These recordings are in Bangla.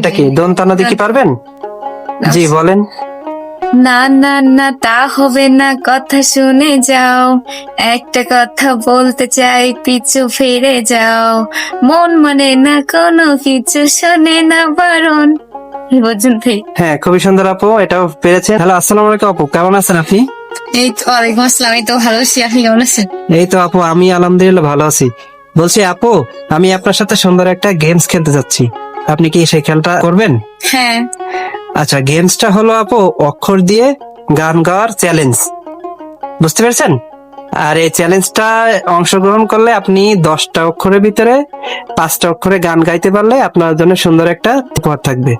এটা কি দন্তা নদী কি পারবেন? জি বলেন। না না না, তা হবে না, কথা শুনে যাও। একটা কথা বলতে চাই, পিছু ফিরে যাও। মন মানে না কোনো কিছু, শোনে না বারণ। বুঝুন ভাই। হ্যাঁ, খুবই সুন্দর আপু, এটাও পেরেছেন। হ্যালো, আসসালামু আলাইকুম আপু, কেমন আছেন আপনি? এই তো, ওয়ালাইকুম আসসালাম। এই তো ভালো আছি, আপনি কেমন আছেন? এই তো আপু, আমি আলহামদুলিল্লাহ ভালো আছি। বলছি আপু, আমি আপনার সাথে সুন্দর একটা গেমস খেলতে যাচ্ছি, আপনি কি সেই খেলটা করবেন? হ্যাঁ। আচ্ছা, গেমসটা হলো আপু অক্ষর দিয়ে গান গাওয়ার চ্যালেঞ্জ, বুঝতে পেরেছেন? আর এই চ্যালেঞ্জটা অংশগ্রহণ করলে আপনি 10টা অক্ষরের ভিতরে 5টা অক্ষরে গান গাইতে পারলে আপনার জন্য সুন্দর একটা উপহার থাকবে।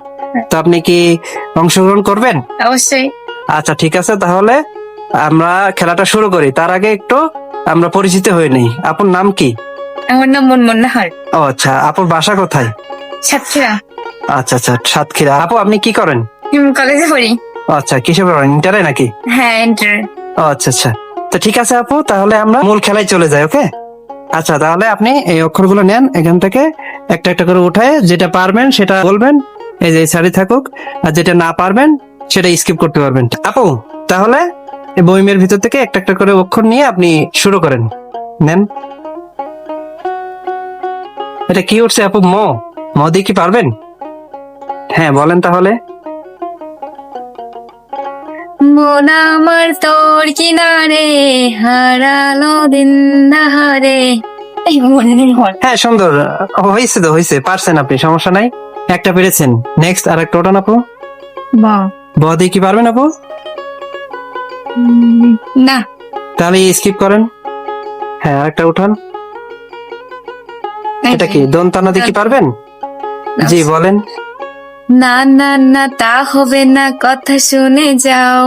তো আপনি কি অংশগ্রহণ করবেন? অবশ্যই। আচ্ছা ঠিক আছে, তাহলে আমরা খেলাটা শুরু করি। তার আগে একটু আমরা পরিচিত হয়ে নেই। আপনার নাম কি? আমার নাম মনমন নাহার। ও আচ্ছা, আপুর বাসা কোথায়? সাতক্ষীরা। আচ্ছা আচ্ছা, সাতক্ষীরা। আপু আপনি কি করেন? কলেজে পড়ি। ও আচ্ছা, কিসে পড়েন, ইন্টারে নাকি? হ্যাঁ, ইন্টার। ও আচ্ছা আচ্ছা, তো ঠিক আছে আপু, তাহলে আমরা মূল খেলায় চলে যাই। ওকে, আচ্ছা তাহলে আপনি এই অক্ষরগুলো নেন, এখান থেকে একটা একটা করে উঠায় যেটা পারবেন সেটা বলবেন, এই যে সারি থাকুক, আর যেটা না পারবেন সেটা স্কিপ করতে পারবেন। আপু তাহলে এই বইমের ভিতর থেকে একটা একটা করে অক্ষর নিয়ে আপনি শুরু করেন, নেন। এটা কি উঠছে আপু? ম। ম দিয়ে কি পারবেন? হ্যাঁ বলেন তাহলে। মন আমার তোর কিনারে, হারালো দিন নাহারে। এই মনে নেই আমার। হ্যাঁ সুন্দর হয়েছে, তো হয়েছে, পারছেন আপনি, সমস্যা নাই, একটা পেরেছেন। নেক্সট আর একটা ওঠান আপু। বা। ব দিয়ে কি পারবেন আপু? না। তাহলে স্কিপ করেন। হ্যাঁ আরেকটা উঠান। এটা কি দন্তা নদী কি পারবেন? জি বলেন। না না না, তা হবে না, কথা শুনে যাও।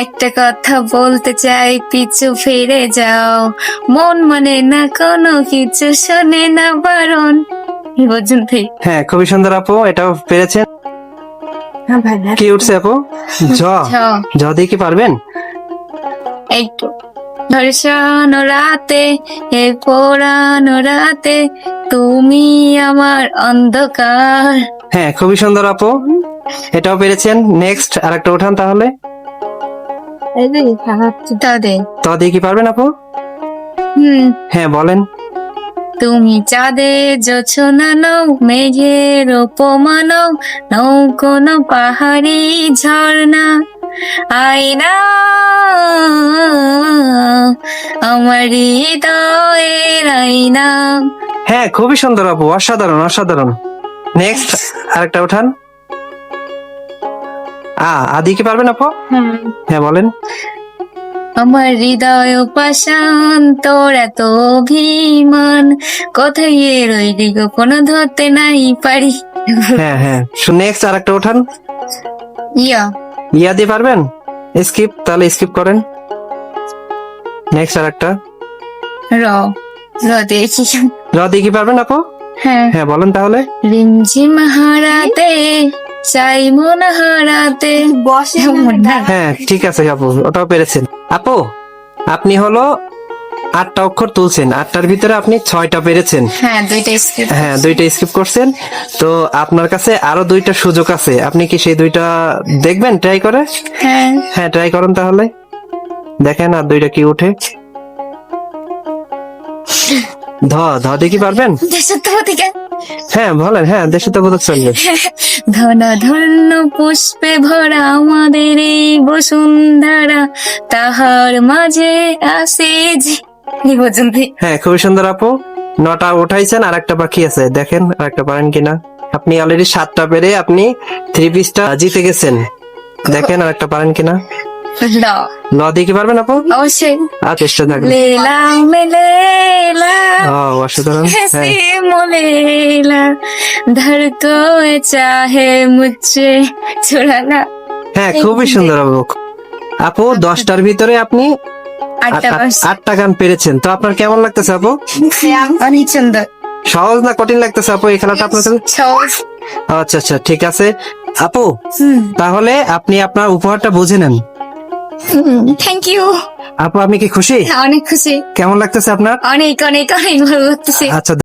একটা কথা বলতে চাই, পিছু ফিরে যাও। মন মানে না কোনো কিছু, শোনে না বারণ। বুঝুন ভাই। হ্যাঁ খুবই সুন্দর আপু, এটাও পেরেছেন। হ্যাঁ ভাই। কি উঠছে আপু? জ। জ দিয়ে কি পারবেন? একটু ধর্ষণ রাতে, হে পোড়ানো রাতে, তুমি আমার অন্ধকার। হ্যাঁ খুবই সুন্দর আপু, এটাও পেরেছেন। নেক্সট আর একটা উঠান তাহলে। ত দিয়ে কি পারবেন আপু? হ্যাঁ বলেন। তুমি চাঁদে জোছনা নও, মেঘের উপমা নও, নও কোনো পাহাড়ি ঝর্ণা। আয়না আমার হৃদয়ের আয়না। হ্যাঁ খুবই সুন্দর আপু, অসাধারণ অসাধারণ। নেক্সট আরেকটা উঠান। আদি কি পারবেন আপু? হ্যাঁ বলেন। আমার হৃদয় পাষাণ, তোর এত অভিমান, কোথায় রইলি গোপন ধরতে নাই পারি। হ্যাঁ হ্যাঁ, নেক্সট আরেকটা উঠান। ইয়া। ইয়া দিয়ে পারবেন? স্কিপ, তাহলে স্কিপ করেন। নেক্সট আরেকটা। র। র দেখি। র দিয়ে কি পারবেন আপু? হ্যাঁ। হ্যাঁ বলেন তাহলে। রিমঝিম হারাতে, চাই মন হারাতে, বসে। হ্যাঁ ঠিক আছে আপু, ওটাও পেরেছেন। আপু আপনি হলো 8টা অক্ষর তুলছেন, 8টার ভিতরে আপনি 6টা পেরেছেন। হ্যাঁ, দুইটা স্কিপ। হ্যাঁ 2টা স্কিপ করছেন, তো আপনার কাছে আরো 2টা সুযোগ আছে, আপনি কি সেই 2টা দেখবেন ট্রাই করে? হ্যাঁ। হ্যাঁ ট্রাই করেন তাহলে, দেখেন আর 2টা কি উঠে। ধ। ধ দিয়ে কি পারবেন? দেশাত্মবোধিকা। হ্যাঁ বলেন। হ্যাঁ দেশাত্মবোধক চলবে। ধন ধন্য পুষ্পে ভরা আমাদের এই বসুন্ধরা, তাহার মাঝে আসে যে। বুঝুন ভাই। হ্যাঁ খুবই সুন্দর আপু, 9টা উঠাইছেন, আর একটা বাকি আছে, দেখেন আর একটা পারেন কিনা। আপনি অলরেডি 7টা পেরে আপনি 3 পিসটা জিতে গেছেন, দেখেন আর একটা পারেন কিনা। ল। ল দিয়ে কি পারবেন আপু? অবশ্যই। আর চেষ্টা থাকবে। লেলা মেলেলা, ও অসাধারণ। হ্যাঁ ऐसे मोलेला, धर को चाहे मुझसे चुराना। হ্যাঁ খুবই সুন্দর আপু। আপু 10টার ভিতরে আপনি আটটা বাস। 8টা গান পেরেছেন, তো আপনার কেমন লাগতেছে আপু? অনেক সুন্দর। সহজ না কঠিন লাগতেছে আপু এই খেলাটা আপনার কাছে? সহজ। আচ্ছা আচ্ছা ঠিক আছে আপু, তাহলে আপনি আপনার উপহারটা বুঝে নেন। Thank you. আপু আপনি কি খুশি? অনেক খুশি। কেমন লাগতেছে আপনার? অনেক অনেক অনেক ভালো লাগতেছে। আচ্ছা